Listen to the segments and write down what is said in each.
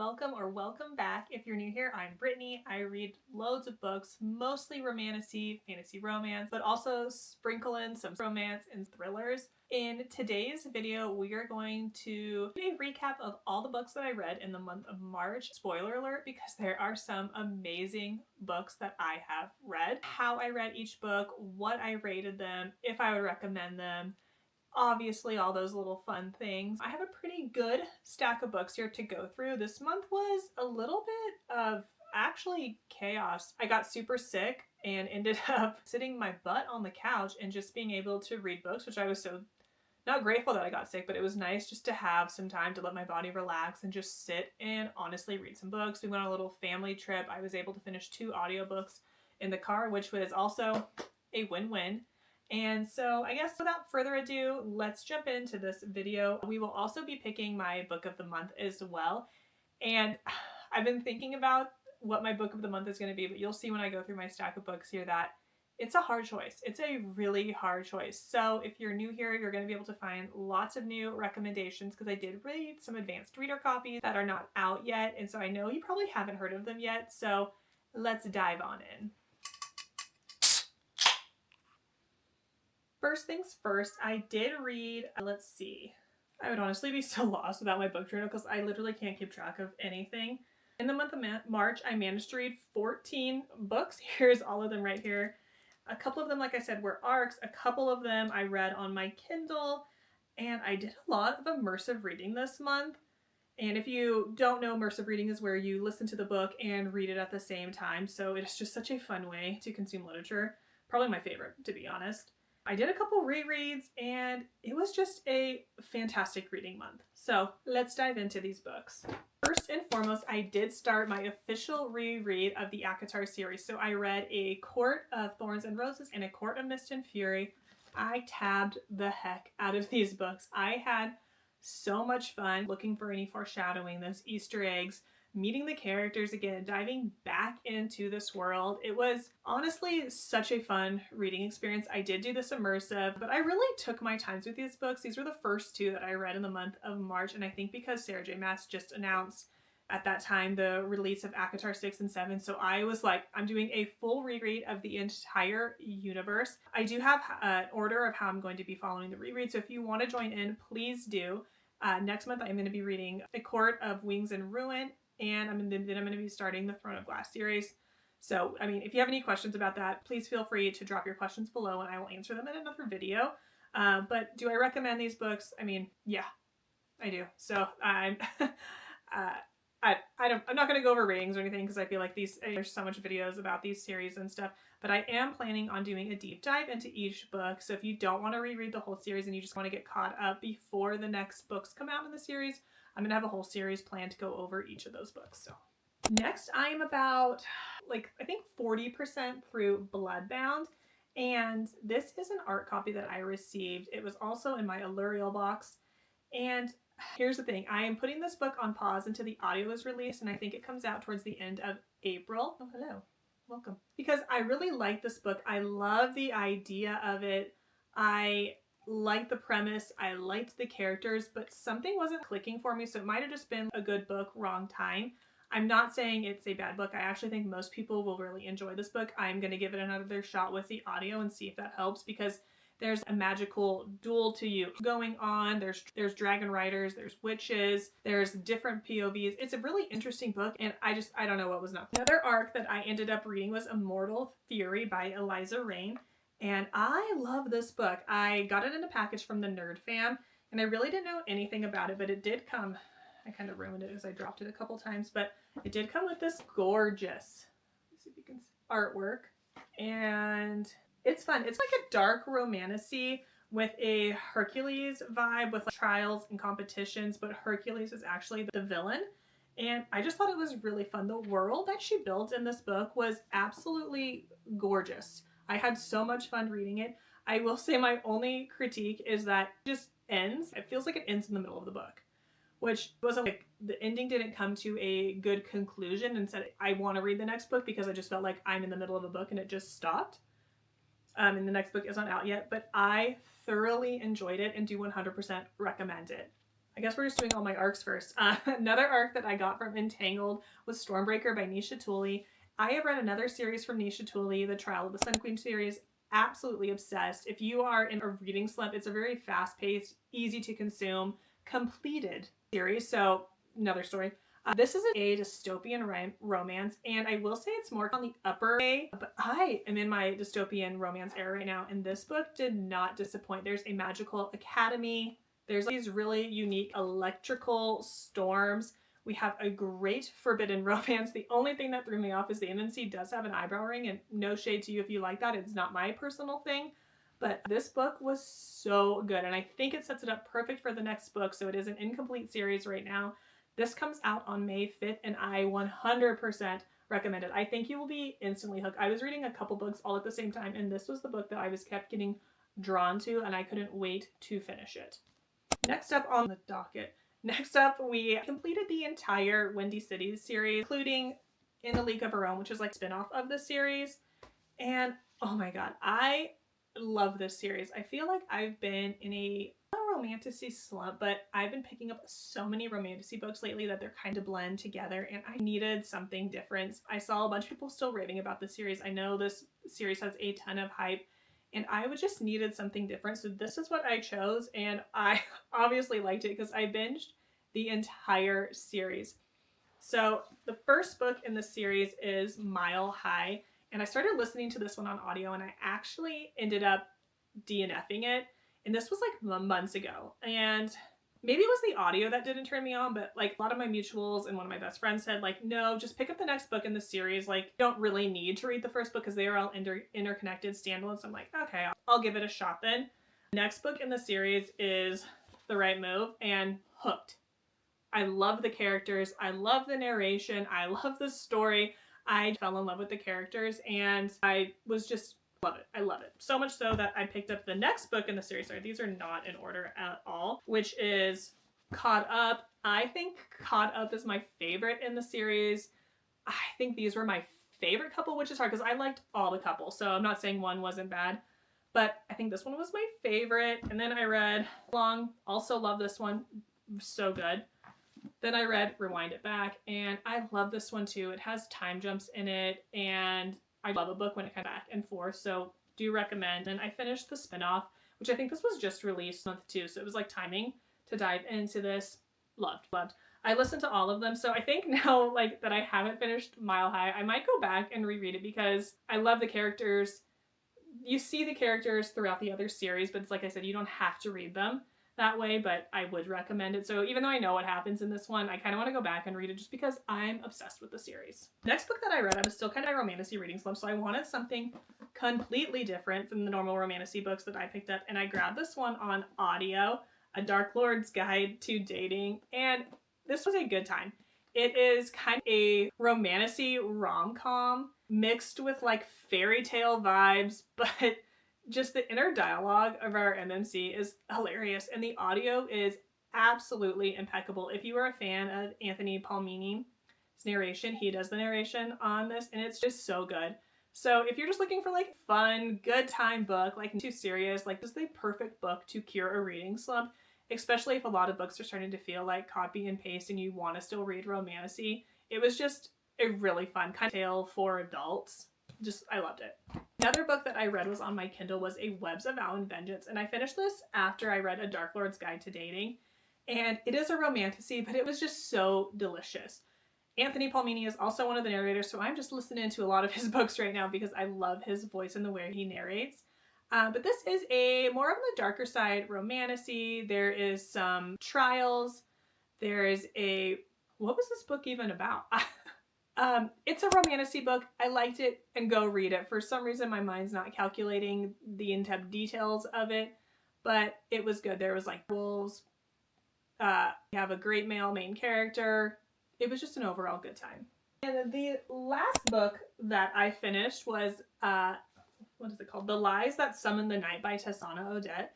welcome or welcome back. If you're new here, I'm Brittany. I read loads of books, mostly romantasy, fantasy romance, but also sprinkle in some romance and thrillers. In today's video, we are going to do a recap of all the books that I read in the month of March. Spoiler alert, because there are some amazing books that I have read. How I read each book, what I rated them, if I would recommend them, obviously all those little fun things. I have a pretty good stack of books here to go through. This month was a little bit of actually chaos. I got super sick and ended up sitting my butt on the couch and just being able to read books, which I was so not grateful that I got sick, but it was nice just to have some time to let my body relax and just sit and honestly read some books. We went on a little family trip. I was able to finish 2 audiobooks in the car, which was also a win-win. And so I guess without further ado, let's jump into this video. We will also be picking my book of the month as well. And I've been thinking about what my book of the month is going to be, but you'll see when I go through my stack of books here that it's a hard choice. It's a really hard choice. So if you're new here, you're going to be able to find lots of new recommendations because I did read some advanced reader copies that are not out yet. And so I know you probably haven't heard of them yet. So let's dive on in. First things first, I did read, let's see, I would honestly be so lost without my book journal because I literally can't keep track of anything. In the month of March, I managed to read 14 books. Here's all of them right here. A couple of them, like I said, were ARCs. A couple of them I read on my Kindle, and I did a lot of immersive reading this month. And if you don't know, immersive reading is where you listen to the book and read it at the same time. So it's just such a fun way to consume literature. Probably my favorite, to be honest. I did a couple rereads and it was just a fantastic reading month. So let's dive into these books. First and foremost, I did start my official reread of the ACOTAR series. So I read A Court of Thorns and Roses and A Court of Mist and Fury. I tabbed the heck out of these books. I had so much fun looking for any foreshadowing, those Easter eggs, meeting the characters again, diving back into this world. It was honestly such a fun reading experience. I did do this immersive, but I really took my time with these books. These were the first 2 that I read in the month of March, and I think because Sarah J. Maas just announced at that time the release of ACOTAR 6 and 7, so I was like, I'm doing a full reread of the entire universe. I do have an order of how I'm going to be following the reread, so if you want to join in, please do. Next month, I'm going to be reading A Court of Wings and Ruin, and I'm going to be starting the Throne of Glass series. So, I mean, if you have any questions about that, please feel free to drop your questions below and I will answer them in another video. But do I recommend these books? I mean, yeah, I do. So I'm not going to go over ratings or anything because I feel like there's so much videos about these series and stuff, but I am planning on doing a deep dive into each book. So if you don't want to reread the whole series and you just want to get caught up before the next books come out in the series, I'm going to have a whole series planned to go over each of those books. So next, I am about, I think 40% through Bloodbound. And this is an art copy that I received. It was also in my Allurial box. And here's the thing. I am putting this book on pause until the audio is released. And I think it comes out towards the end of April. Oh, hello. Welcome. Because I really like this book. I love the idea of it. I liked the premise, I liked the characters, but something wasn't clicking for me, so it might have just been a good book, wrong time. I'm not saying it's a bad book. I actually think most people will really enjoy this book. I'm going to give it another shot with the audio and see if that helps, because there's a magical duel to you going on. There's dragon riders, there's witches, there's different POVs. It's a really interesting book, and I don't know what was not. Another arc that I ended up reading was Immortal Fury by Eliza Raine. And I love this book. I got it in a package from the Nerd Fam, and I really didn't know anything about it, but it did come. I kind of ruined it because I dropped it a couple times, but it did come with this gorgeous, let's see if you can see, artwork, and it's fun. It's like a dark romantasy with a Hercules vibe with trials and competitions, but Hercules is actually the villain. And I just thought it was really fun. The world that she built in this book was absolutely gorgeous. I had so much fun reading it. I will say my only critique is that it just ends. It feels like it ends in the middle of the book, which wasn't like the ending didn't come to a good conclusion and said, I want to read the next book, because I just felt like I'm in the middle of a book and it just stopped. And the next book isn't out yet, but I thoroughly enjoyed it and do 100% recommend it. I guess we're just doing all my arcs first. Another arc that I got from Entangled was Stormbreaker by Nisha Tuli. I have read another series from Nisha Tuli, the Trial of the Sun Queen series. Absolutely obsessed. If you are in a reading slump, it's a very fast-paced, easy to consume, completed series. So another story. This is a dystopian romance, and I will say it's more on the upper way, but I am in my dystopian romance era right now, and this book did not disappoint. There's a magical academy. There's these really unique electrical storms. We have a great forbidden romance. The only thing that threw me off is the MMC does have an eyebrow ring, and no shade to you if you like that. It's not my personal thing, but this book was so good, and I think it sets it up perfect for the next book, so it is an incomplete series right now. This comes out on May 5th, and I 100% recommend it. I think you will be instantly hooked. I was reading a couple books all at the same time, and this was the book that I was kept getting drawn to, and I couldn't wait to finish it. Next up on the docket. Next up, we completed the entire Windy Cities series, including In a League of Her Own, which is like a spin-off of the series. And oh my god, I love this series. I feel like I've been in a romantasy slump, but I've been picking up so many romantasy books lately that they're kind of blend together, and I needed something different. I saw a bunch of people still raving about the series. I know this series has a ton of hype, and I just needed something different, so this is what I chose, and I obviously liked it because I binged the entire series. So the first book in the series is Mile High, and I started listening to this one on audio, and I actually ended up DNFing it. And this was like months ago. And maybe it was the audio that didn't turn me on, but like a lot of my mutuals and one of my best friends said, like, no, just pick up the next book in the series. Like, you don't really need to read the first book because they are all interconnected standalones. So I'm like, okay, I'll give it a shot then. The next book in the series is The Right Move, and hooked. I love the characters. I love the narration. I love the story. I fell in love with the characters, and I was just love it. I love it. So much so that I picked up the next book in the series. Sorry, these are not in order at all, which is Caught Up. I think Caught Up is my favorite in the series. I think these were my favorite couple, which is hard because I liked all the couples. So I'm not saying one wasn't bad, but I think this one was my favorite. And then I read Long. Also love this one. So good. Then I read Rewind It Back, and I love this one too. It has time jumps in it, and I love a book when it comes back and forth, so do recommend. And I finished the spinoff, which I think this was just released month too, so it was like timing to dive into this. Loved. I listened to all of them, so I think now like that I haven't finished Mile High, I might go back and reread it because I love the characters. You see the characters throughout the other series, but it's like I said, you don't have to read them that way, but I would recommend it. So even though I know what happens in this one, I kind of want to go back and read it just because I'm obsessed with the series. Next book that I read, I was still kind of in a romantasy reading slump, so I wanted something completely different from the normal romantasy books that I picked up, and I grabbed this one on audio, A Dark Lord's Guide to Dating, and this was a good time. It is kind of a romantasy rom-com mixed with like fairy tale vibes, but just the inner dialogue of our MMC is hilarious, and the audio is absolutely impeccable. If you are a fan of Anthony Palmini's narration, he does the narration on this, and it's just so good. So if you're just looking for like fun, good time book, like too serious, like this is the perfect book to cure a reading slump, especially if a lot of books are starting to feel like copy and paste and you want to still read romantasy. It was just a really fun kind of tale for adults. I loved it. Another book that I read was on my Kindle was A Webs of Vow and Vengeance, and I finished this after I read A Dark Lord's Guide to Dating, and it is a romantasy, but it was just so delicious. Anthony Palmini is also one of the narrators, so I'm just listening to a lot of his books right now because I love his voice and the way he narrates. But this is a more of the darker side romantasy. There is some trials. There is what was this book even about? It's a romantasy book. I liked it, and go read it. For some reason, my mind's not calculating the in-depth details of it, but it was good. There was like wolves. You have a great male main character. It was just an overall good time. And the last book that I finished was, what is it called? The Lies That Summon the Night by Tessonja Odette.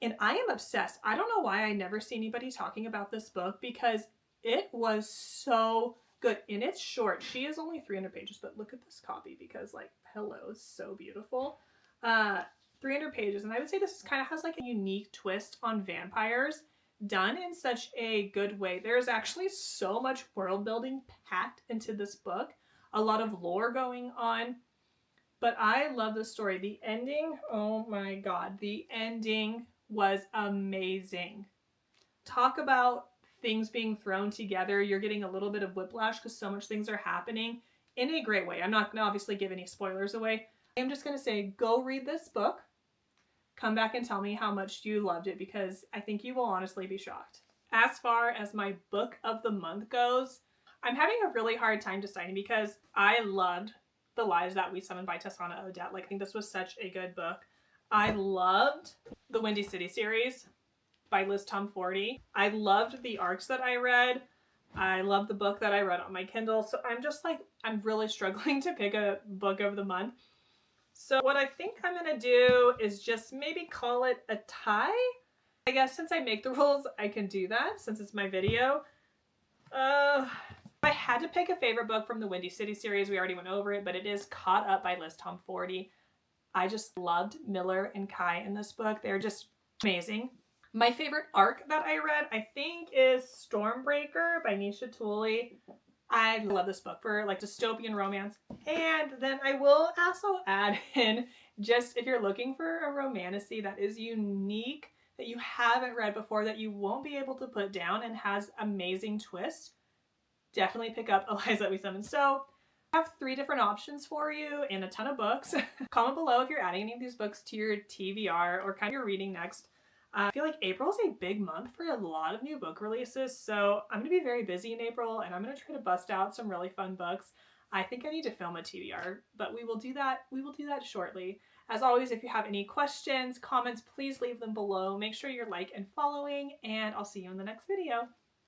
And I am obsessed. I don't know why I never see anybody talking about this book because it was so good. And it's short. She is only 300 pages, but look at this copy because like, hello, it's so beautiful. 300 pages. And I would say this kind of has like a unique twist on vampires. done in such a good way. There's actually so much world building packed into this book, a lot of lore going on. But I love the story. The ending, oh my god, the ending was amazing. Talk about things being thrown together. You're getting a little bit of whiplash because so much things are happening in a great way. I'm not going to obviously give any spoilers away. I'm just going to say, go read this book. Come back and tell me how much you loved it, because I think you will honestly be shocked. As far as my book of the month goes, I'm having a really hard time deciding because I loved The Lies That We Summoned by Tessonja Odette. Like, I think this was such a good book. I loved the Windy City series by Liz Tomforde. I loved the arcs that I read. I love the book that I read on my Kindle. So I'm just like, I'm really struggling to pick a book of the month. So what I think I'm going to do is just maybe call it a tie. I guess since I make the rules, I can do that since it's my video. If I had to pick a favorite book from the Windy City series, we already went over it, but it is Caught Up by Liz Tomforde. I just loved Miller and Kai in this book. They're just amazing. My favorite arc that I read, I think, is Stormbreaker by Nisha Tuli. I love this book for like dystopian romance. And then I will also add in, just if you're looking for a romantasy that is unique, that you haven't read before, that you won't be able to put down and has amazing twists, definitely pick up Eliza That We Summoned. So I have 3 different options for you and a ton of books. Comment below if you're adding any of these books to your TBR or kind of your reading next. I feel like April is a big month for a lot of new book releases, so I'm going to be very busy in April, and I'm going to try to bust out some really fun books. I think I need to film a TBR, but we will do that. We will do that shortly. As always, if you have any questions, comments, please leave them below. Make sure you're like and following, and I'll see you in the next video.